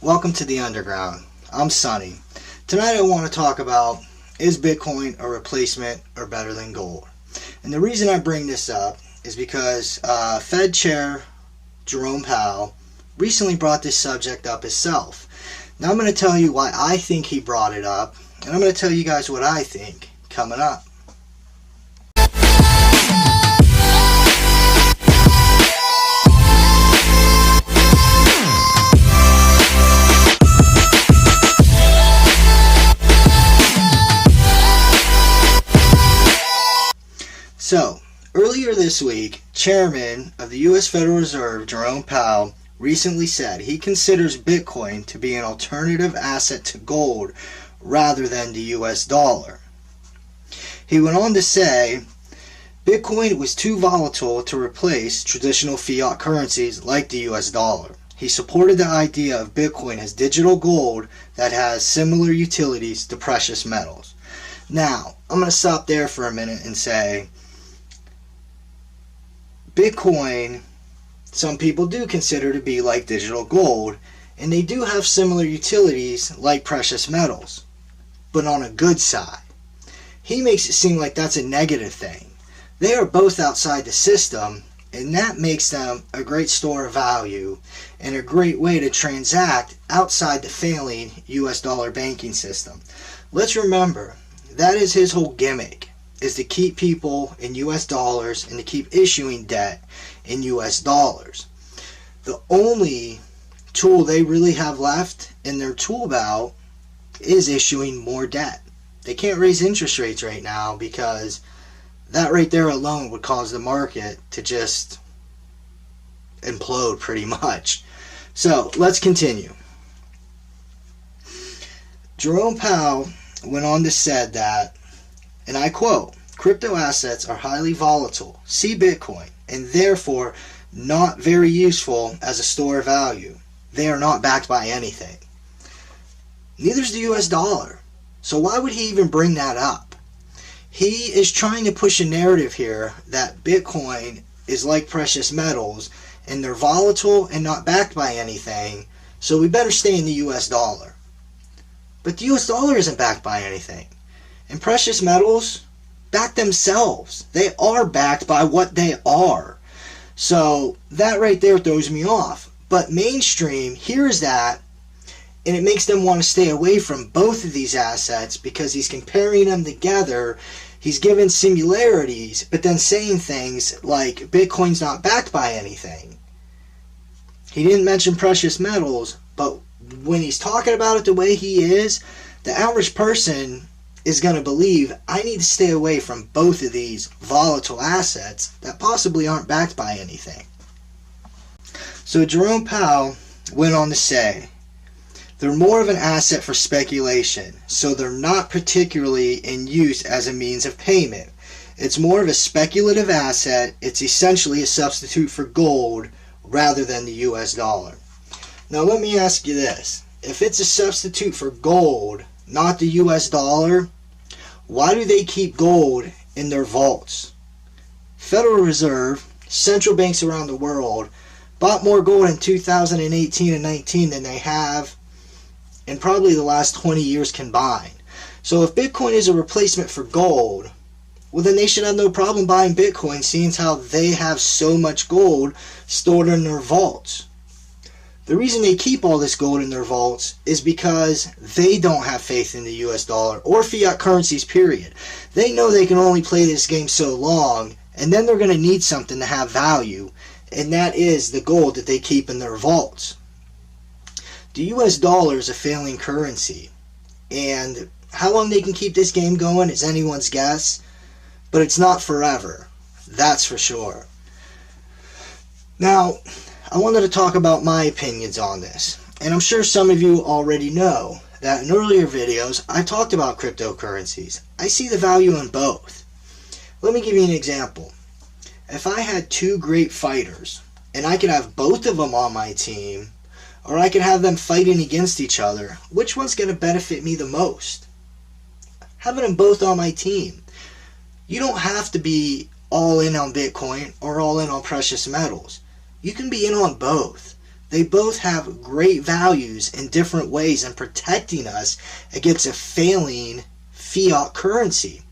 welcome to the Underground. I'm Sonny. Tonight I want to talk about, is Bitcoin a replacement or better than gold? And the reason I bring this up is because Fed Chair Jerome Powell recently brought this subject up himself. Now I'm going to tell you why I think he brought it up, and I'm going to tell you guys what I think coming up. So, earlier this week, Chairman of the U.S. Federal Reserve, Jerome Powell, recently said he considers Bitcoin to be an alternative asset to gold rather than the U.S. dollar. He went on to say, Bitcoin was too volatile to replace traditional fiat currencies like the U.S. dollar. He supported the idea of Bitcoin as digital gold that has similar utilities to precious metals. Now, I'm going to stop there for a minute and say, Bitcoin, some people do consider to be like digital gold, and they do have similar utilities like precious metals, but on a good side. He makes it seem like that's a negative thing. They are both outside the system, and that makes them a great store of value and a great way to transact outside the failing US dollar banking system. Let's remember, that is his whole gimmick, is to keep people in US dollars and to keep issuing debt in US dollars. The only tool they really have left in their tool belt is issuing more debt. They can't raise interest rates right now because that right there alone would cause the market to just implode pretty much. So let's continue. Jerome Powell went on to say that, and I quote, crypto assets are highly volatile, see Bitcoin, and therefore not very useful as a store of value. They are not backed by anything. Neither is the US dollar. So why would he even bring that up? He is trying to push a narrative here that Bitcoin is like precious metals and they're volatile and not backed by anything, so we better stay in the US dollar. But the US dollar isn't backed by anything. And precious metals back themselves. They are backed by what they are. So that right there throws me off. But mainstream hears that and it makes them want to stay away from both of these assets because he's comparing them together. He's giving similarities, but then saying things like Bitcoin's not backed by anything. He didn't mention precious metals, but when he's talking about it the way he is, the average person is going to believe I need to stay away from both of these volatile assets that possibly aren't backed by anything. So Jerome Powell went on to say, they're more of an asset for speculation, so they're not particularly in use as a means of payment. It's more of a speculative asset. It's essentially a substitute for gold rather than the US dollar. Now let me ask you this. If it's a substitute for gold, not the US dollar, why do they keep gold in their vaults? Federal Reserve, central banks around the world, bought more gold in 2018 and 19 than they have in probably the last 20 years combined. So if Bitcoin is a replacement for gold, well then they should have no problem buying Bitcoin, seeing as how they have so much gold stored in their vaults. The reason they keep all this gold in their vaults is because they don't have faith in the US dollar or fiat currencies, period. They know they can only play this game so long, and then they're going to need something to have value, and that is the gold that they keep in their vaults. The US dollar is a failing currency, and how long they can keep this game going is anyone's guess, but it's not forever. That's for sure. Now, I wanted to talk about my opinions on this, and I'm sure some of you already know that in earlier videos I talked about cryptocurrencies. I see the value in both. Let me give you an example. If I had two great fighters, and I could have both of them on my team, or I could have them fighting against each other, which one's going to benefit me the most? Having them both on my team. You don't have to be all in on Bitcoin or all in on precious metals. You can be in on both. They both have great values in different ways in protecting us against a failing fiat currency.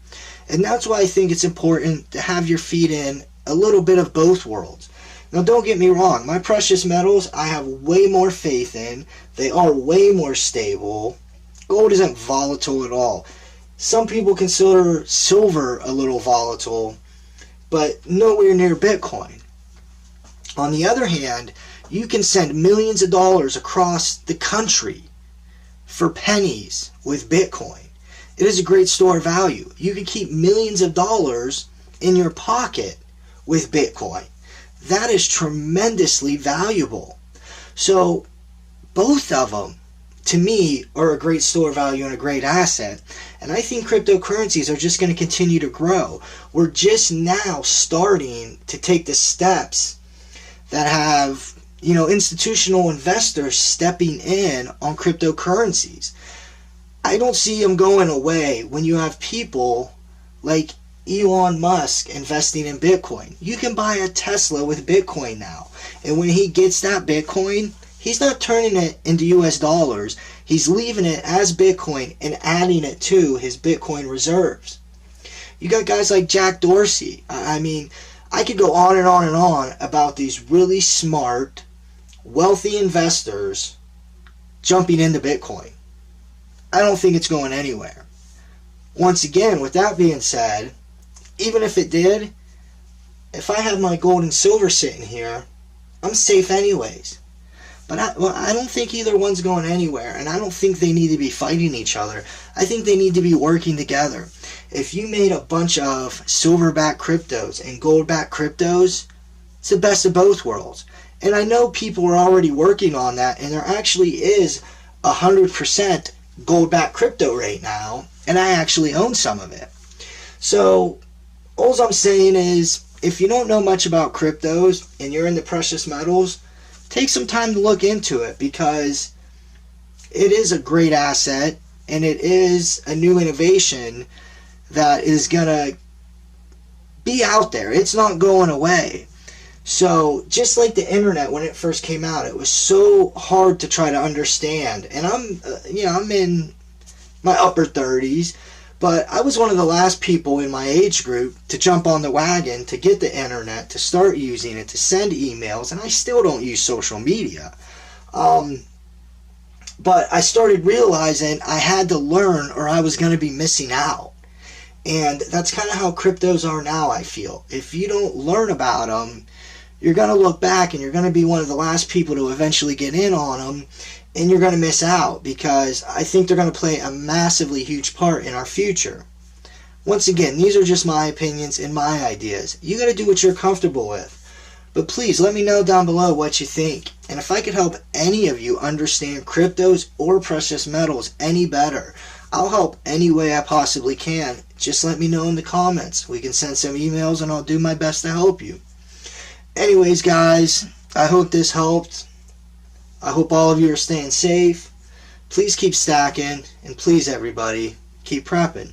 And that's why I think it's important to have your feet in a little bit of both worlds. Now, don't get me wrong, my precious metals I have way more faith in. They are way more stable. Gold isn't volatile at all. Some people consider silver a little volatile, but nowhere near Bitcoin. On the other hand, you can send millions of dollars across the country for pennies with Bitcoin. It is a great store of value. You can keep millions of dollars in your pocket with Bitcoin. That is tremendously valuable. So both of them, to me, are a great store of value and a great asset. And I think cryptocurrencies are just going to continue to grow. We're just now starting to take the steps that have, institutional investors stepping in on cryptocurrencies. I don't see them going away when you have people like Elon Musk investing in Bitcoin. You can buy a Tesla with Bitcoin now. And when he gets that Bitcoin, he's not turning it into US dollars. He's leaving it as Bitcoin and adding it to his Bitcoin reserves. You got guys like Jack Dorsey. I mean, I could go on and on and on about these really smart, wealthy investors jumping into Bitcoin. I don't think it's going anywhere. Once again, with that being said, even if it did, if I have my gold and silver sitting here, I'm safe anyways. But I don't think either one's going anywhere, and I don't think they need to be fighting each other. I think they need to be working together. If you made a bunch of silver-backed cryptos and gold-backed cryptos, it's the best of both worlds. And I know people are already working on that, and there actually is 100% gold-backed crypto right now, and I actually own some of it. So all I'm saying is, if you don't know much about cryptos and you're into precious metals, take some time to look into it, because it is a great asset and it is a new innovation that is going to be out there. It's not going away. So just like the internet when it first came out, it was so hard to try to understand. And I'm in my upper 30s, but I was one of the last people in my age group to jump on the wagon, to get the internet, to start using it, to send emails, and I still don't use social media. But I started realizing I had to learn or I was going to be missing out. And that's kind of how cryptos are now, I feel. If you don't learn about them, you're going to look back and you're going to be one of the last people to eventually get in on them, and you're going to miss out, because I think they're going to play a massively huge part in our future. Once again, these are just my opinions and my ideas. You got to do what you're comfortable with. But please let me know down below what you think. And if I could help any of you understand cryptos or precious metals any better, I'll help any way I possibly can. Just let me know in the comments. We can send some emails and I'll do my best to help you. Anyways, guys, I hope this helped. I hope all of you are staying safe. Please keep stacking, and please, everybody, keep prepping.